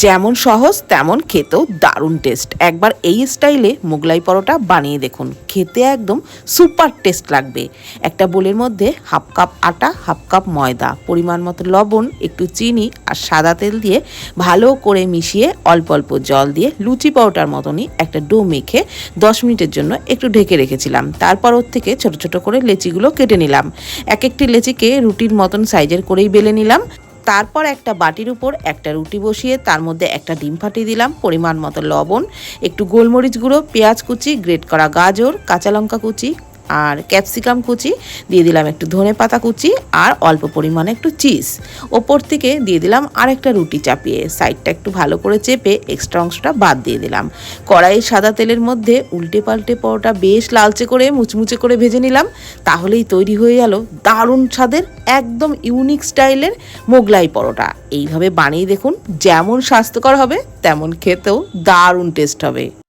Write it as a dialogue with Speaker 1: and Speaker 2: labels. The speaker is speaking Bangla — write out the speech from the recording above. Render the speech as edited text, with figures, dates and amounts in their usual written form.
Speaker 1: যেমন সহজ তেমন খেতেও দারুণ টেস্ট। একবার এই স্টাইলে মোগলাই পরোটা বানিয়ে দেখুন, খেতে একদম সুপার টেস্ট লাগবে। একটা বোলের মধ্যে হাফ কাপ আটা, হাফ কাপ ময়দা, পরিমাণ মতো লবণ, একটু চিনি আর সাদা তেল দিয়ে ভালো করে মিশিয়ে অল্প অল্প জল দিয়ে লুচি পরোটার মতনই একটা ডো মেখে 10 মিনিটের জন্য একটু ঢেকে রেখেছিলাম। তারপর ওর থেকে ছোট ছোট করে লেচিগুলো কেটে নিলাম। এক একটি লেচিকে রুটির মতন সাইজের করেই বেলে নিলাম। তারপর একটা বাটির উপর একটা রুটি বসিয়ে তার মধ্যে একটা ডিম ফাটিয়ে দিলাম, পরিমাণ মতো লবণ, একটু গোলমরিচ গুঁড়ো, পেঁয়াজ কুচি, গ্রেট করা গাজর, কাঁচা লঙ্কা কুচি আর ক্যাপসিকাম কুচি দিয়ে দিলাম, একটু ধনে পাতা কুচি আর অল্প পরিমাণে একটু চিজ। ওপর থেকে দিয়ে দিলাম আরেকটা রুটি চাপিয়ে, সাইডটা একটু ভালো করে চেপে এক্সট্রা অংশটা বাদ দিয়ে দিলাম। কড়াইয়ে সাদা তেলের মধ্যে উল্টে পাল্টে পরোটা বেশ লালচে করে মুচমুচে করে ভেজে নিলাম। তাহলেই তৈরি হয়ে গেল দারুণ স্বাদের একদম ইউনিক স্টাইলের মোগলাই পরোটা। এইভাবে বানিয়ে দেখুন, যেমন স্বাস্থ্যকর হবে তেমন খেতেও দারুণ টেস্ট হবে।